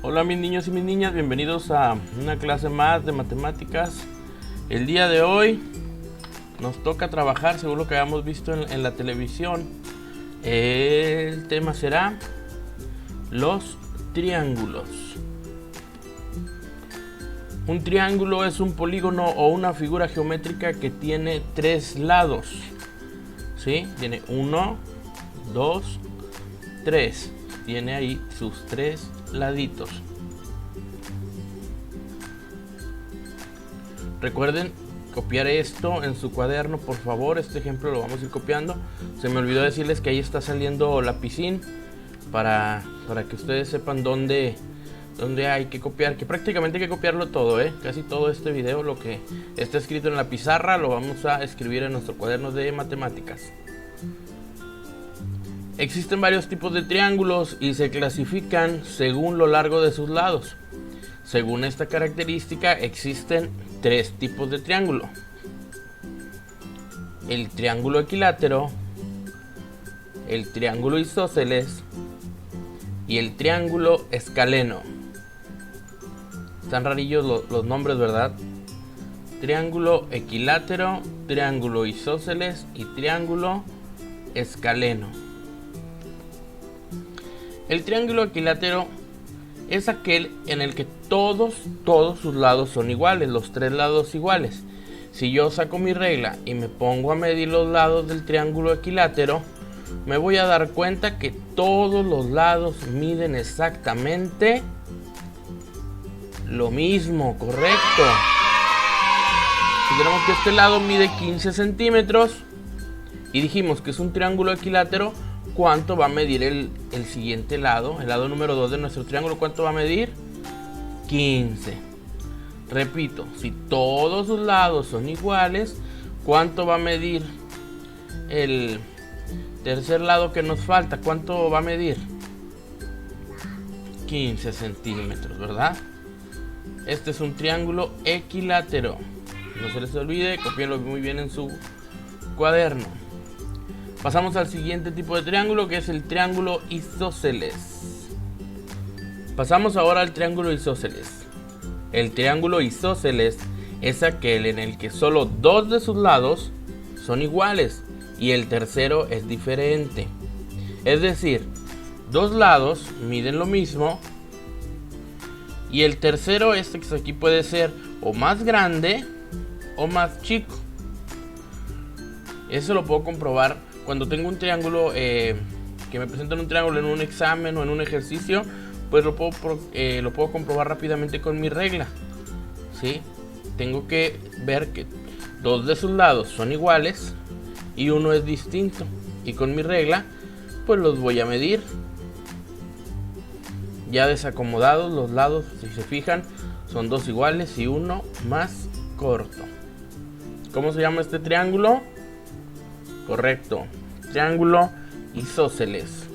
Hola mis niños y mis niñas, bienvenidos a una clase más de matemáticas. El día de hoy nos toca trabajar según lo que habíamos visto en la televisión. El tema será los triángulos. Un triángulo es un polígono o una figura geométrica que tiene tres lados. ¿Sí? Tiene 1, 2, 3. Tiene ahí sus tres laditos. Recuerden copiar esto en su cuaderno, por favor. Este ejemplo lo vamos a ir copiando. Se me olvidó decirles que ahí está saliendo lapicín para que ustedes sepan dónde hay que copiar, que prácticamente hay que copiarlo todo, casi todo este video, lo que está escrito en la pizarra, lo vamos a escribir en nuestro cuaderno de matemáticas. Existen varios tipos de triángulos y se clasifican según lo largo de sus lados. Según esta característica existen tres tipos de triángulo: el triángulo equilátero, el triángulo isósceles y el triángulo escaleno. Están rarillos los nombres, ¿verdad? Triángulo equilátero, triángulo isósceles y triángulo escaleno. El triángulo equilátero es aquel en el que todos sus lados son iguales, los tres lados iguales. Si yo saco mi regla y me pongo a medir los lados del triángulo equilátero, me voy a dar cuenta que todos los lados miden exactamente lo mismo, correcto. Si tenemos que este lado mide 15 centímetros y dijimos que es un triángulo equilátero, ¿cuánto va a medir el siguiente lado? El lado número 2 de nuestro triángulo, ¿cuánto va a medir? 15. Repito, si todos sus lados son iguales, ¿cuánto va a medir el tercer lado que nos falta? ¿Cuánto va a medir? 15 centímetros, ¿verdad? Este es un triángulo equilátero. No se les olvide, copiarlo muy bien en su cuaderno. Pasamos al siguiente tipo de triángulo, que es el triángulo isósceles. Pasamos ahora al triángulo isósceles. El triángulo isósceles es aquel en el que solo dos de sus lados son iguales y el tercero es diferente. Es decir, dos lados miden lo mismo y el tercero, este que aquí, puede ser o más grande o más chico. Eso lo puedo comprobar cuando tengo un triángulo, que me presentan un triángulo en un examen o en un ejercicio, pues lo puedo comprobar rápidamente con mi regla. ¿Sí? Tengo que ver que dos de sus lados son iguales y uno es distinto. Y con mi regla, pues los voy a medir. Ya desacomodados los lados, si se fijan, son dos iguales y uno más corto. ¿Cómo se llama este triángulo? Correcto, triángulo isósceles.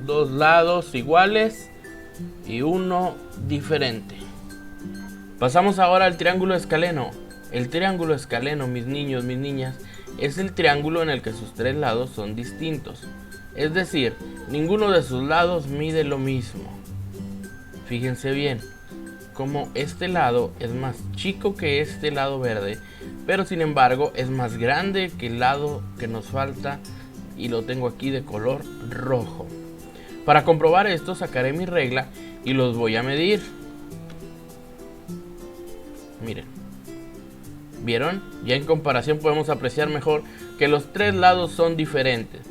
Dos lados iguales y uno diferente. Pasamos ahora al triángulo escaleno. El triángulo escaleno, mis niños, mis niñas, es el triángulo en el que sus tres lados son distintos. Es decir, ninguno de sus lados mide lo mismo. Fíjense bien, como este lado es más chico que este lado verde, pero sin embargo es más grande que el lado que nos falta y lo tengo aquí de color rojo. Para comprobar esto, sacaré mi regla y los voy a medir. Miren, ¿vieron? Ya en comparación podemos apreciar mejor que los tres lados son diferentes.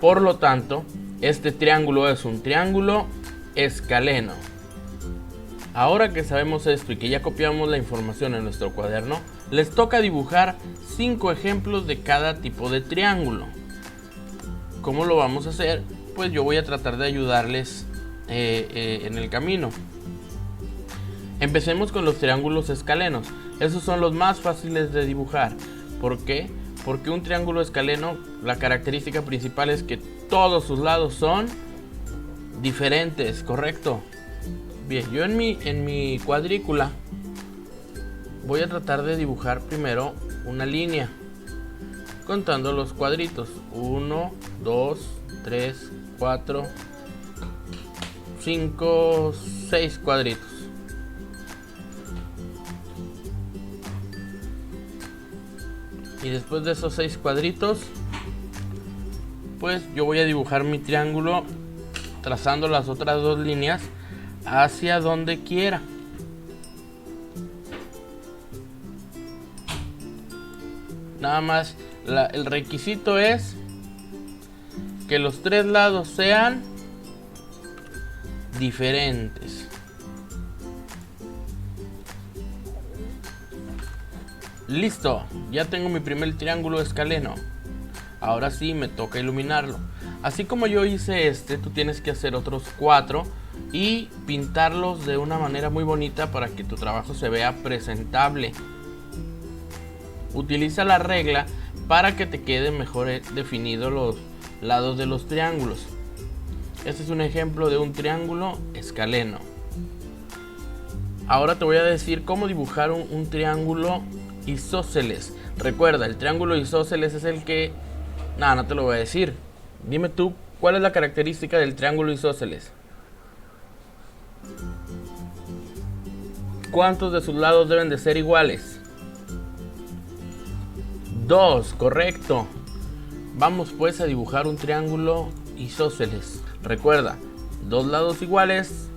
Por lo tanto, este triángulo es un triángulo escaleno. Ahora que sabemos esto y que ya copiamos la información en nuestro cuaderno, les toca dibujar 5 ejemplos de cada tipo de triángulo. ¿Cómo lo vamos a hacer? Pues yo voy a tratar de ayudarles en el camino. Empecemos con los triángulos escalenos. Esos son los más fáciles de dibujar. ¿Por qué? Porque un triángulo escaleno, la característica principal es que todos sus lados son diferentes, ¿correcto? Bien, yo en mi cuadrícula voy a tratar de dibujar primero una línea. contando los cuadritos. 1, 2, 3, 4, 5, 6 cuadritos. Y después de esos 6 cuadritos, pues yo voy a dibujar mi triángulo trazando las otras 2 líneas hacia donde quiera. Nada más, el requisito es que los 3 lados sean diferentes. Listo, ya tengo mi primer triángulo escaleno. Ahora sí me toca iluminarlo. Así como yo hice este, tú tienes que hacer otros 4 y pintarlos de una manera muy bonita para que tu trabajo se vea presentable. Utiliza la regla para que te quede mejor definido los lados de los triángulos. Este es un ejemplo de un triángulo escaleno. Ahora te voy a decir cómo dibujar un triángulo isósceles. Recuerda, el triángulo isósceles es el que... No te lo voy a decir. Dime tú, ¿cuál es la característica del triángulo isósceles? ¿Cuántos de sus lados deben de ser iguales? 2, correcto. Vamos pues a dibujar un triángulo isósceles. Recuerda, 2 lados iguales,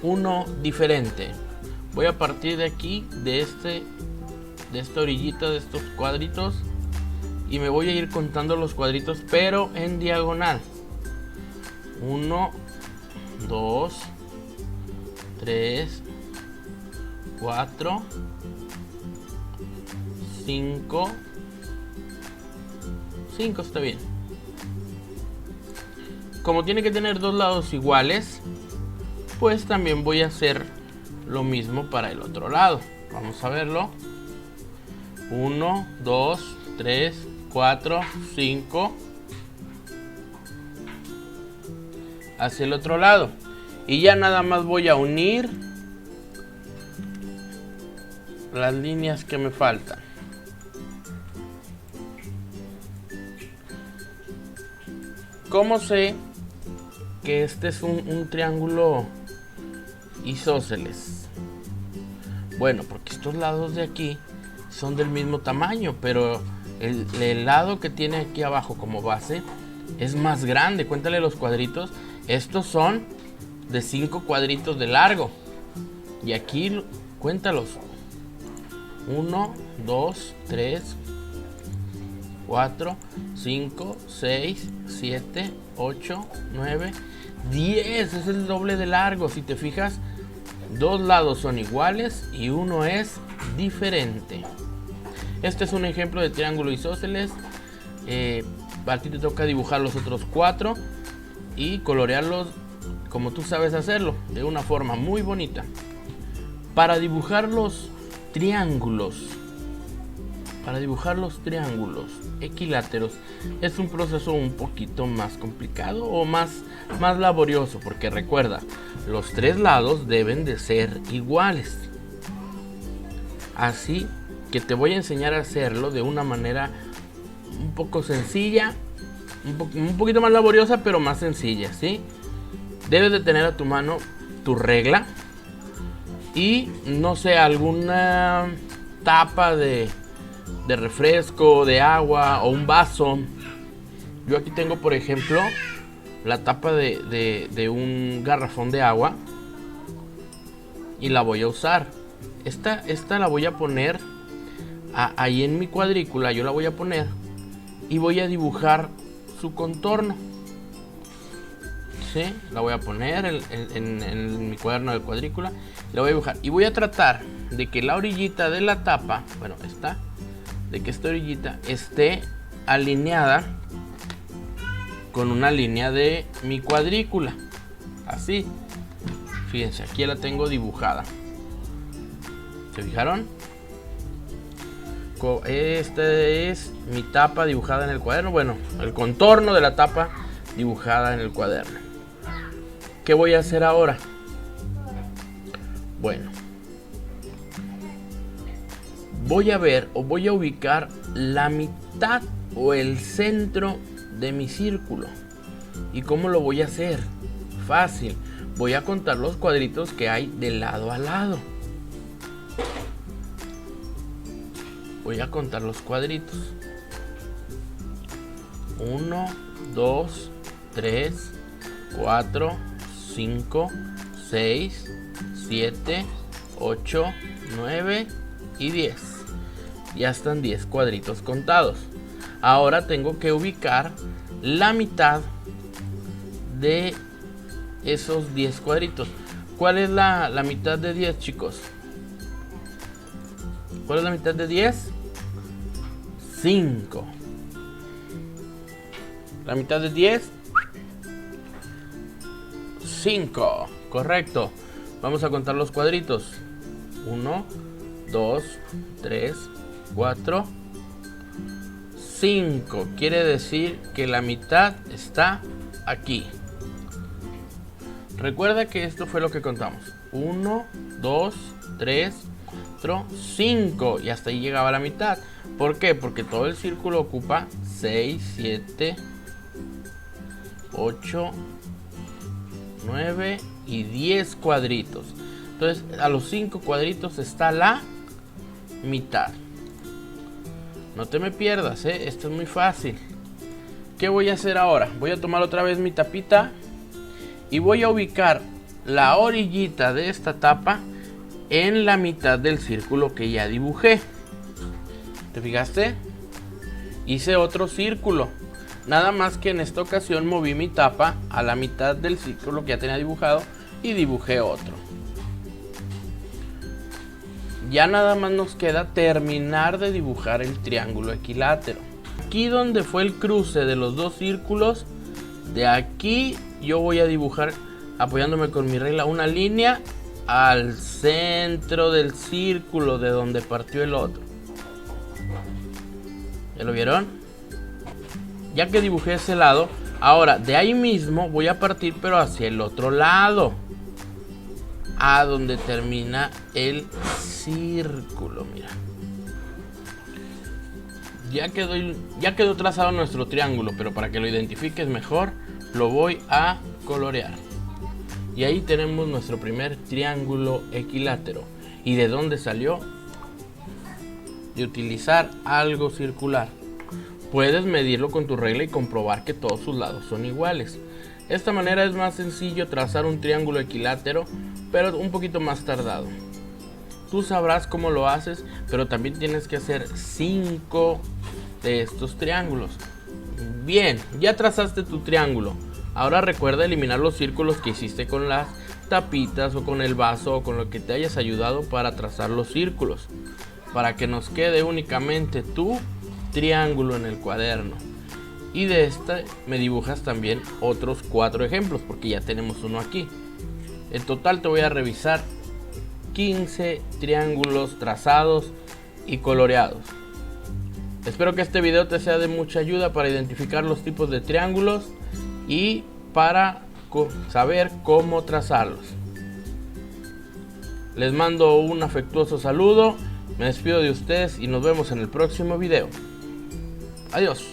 1 diferente. Voy a partir de aquí, de esta orillita, de estos cuadritos, y me voy a ir contando los cuadritos, pero en diagonal. 1, 2, 3, 4, 5. 5 está bien. Como tiene que tener 2 lados iguales, pues también voy a hacer lo mismo para el otro lado. Vamos a verlo. 1, 2, 3, 4, 5. Hacia el otro lado. Y ya nada más voy a unir las líneas que me faltan. ¿Cómo sé que este es un triángulo isósceles? Bueno, porque estos lados de aquí son del mismo tamaño, pero el lado que tiene aquí abajo como base es más grande. Cuéntale los cuadritos. Estos son de 5 cuadritos de largo. Y aquí, cuéntalos. 1, 2, 3, 4, 5, 6, 7, 8, 9, 10. Es el doble de largo. Si te fijas, 2 lados son iguales y uno es diferente. Este es un ejemplo de triángulo isósceles. A ti te toca dibujar los otros 4 y colorearlos como tú sabes hacerlo, de una forma muy bonita. Para dibujar los triángulos equiláteros es un proceso un poquito más complicado o más laborioso, porque recuerda, los 3 lados deben de ser iguales. Así que te voy a enseñar a hacerlo de una manera un poco sencilla, un poquito más laboriosa, pero más sencilla, ¿sí? Debes de tener a tu mano tu regla y, no sé, alguna tapa de refresco, de agua o un vaso. Yo aquí tengo, por ejemplo, la tapa de un garrafón de agua y la voy a usar. Esta la voy a poner ahí en mi cuadrícula. Yo la voy a poner y voy a dibujar su contorno. ¿Sí? La voy a poner en mi cuaderno de cuadrícula. La voy a dibujar y voy a tratar de que la orillita de la tapa, bueno, de que esta orillita esté alineada con una línea de mi cuadrícula. Así. Fíjense, aquí la tengo dibujada. ¿Se fijaron? Esta es mi tapa dibujada en el cuaderno. Bueno, el contorno de la tapa dibujada en el cuaderno. ¿Qué voy a hacer ahora? Bueno, voy a ver o voy a ubicar la mitad o el centro de mi círculo. ¿Y cómo lo voy a hacer? Fácil. voy a contar los cuadritos que hay de lado a lado. Voy a contar los cuadritos. 1, 2, 3, 4, 5, 6, 7, 8, 9 y 10. Ya están 10 cuadritos contados. Ahora tengo que ubicar la mitad de esos 10 cuadritos. ¿Cuál es la mitad de 10, chicos? ¿Cuál es la mitad de 10? 5. La mitad de 10, 5. Correcto. Vamos a contar los cuadritos. 1, 2, 3, 4, 5. Quiere decir que la mitad está aquí. Recuerda que esto fue lo que contamos. 1, 2, 3, 4, 5. Y hasta ahí llegaba la mitad. ¿Por qué? Porque todo el círculo ocupa 6, 7, 8, 9 y 10 cuadritos. Entonces a los 5 cuadritos está la mitad. No te me pierdas, esto es muy fácil. ¿Qué voy a hacer ahora? Voy a tomar otra vez mi tapita y voy a ubicar la orillita de esta tapa en la mitad del círculo que ya dibujé. ¿Te fijaste? Hice otro círculo. Nada más que en esta ocasión moví mi tapa a la mitad del círculo que ya tenía dibujado y dibujé otro. Ya nada más nos queda terminar de dibujar el triángulo equilátero. Aquí donde fue el cruce de los dos círculos, de aquí yo voy a dibujar, apoyándome con mi regla, una línea al centro del círculo de donde partió el otro. ¿Ya lo vieron? Ya que dibujé ese lado, ahora de ahí mismo voy a partir pero hacia el otro lado, a donde termina el círculo. Mira, ya quedó trazado nuestro triángulo, pero para que lo identifiques mejor lo voy a colorear. Y ahí tenemos nuestro primer triángulo equilátero. ¿Y de dónde salió? De utilizar algo circular. Puedes medirlo con tu regla y comprobar que todos sus lados son iguales. De esta manera es más sencillo trazar un triángulo equilátero, pero un poquito más tardado. Tú sabrás cómo lo haces, pero también tienes que hacer 5 de estos triángulos. Bien, ya trazaste tu triángulo. Ahora recuerda eliminar los círculos que hiciste con las tapitas o con el vaso o con lo que te hayas ayudado para trazar los círculos, para que nos quede únicamente tu triángulo en el cuaderno. Y de este me dibujas también otros 4 ejemplos, porque ya tenemos uno aquí. En total te voy a revisar 15 triángulos trazados y coloreados. Espero que este video te sea de mucha ayuda para identificar los tipos de triángulos y para saber cómo trazarlos. Les mando un afectuoso saludo, me despido de ustedes y nos vemos en el próximo video. Adiós.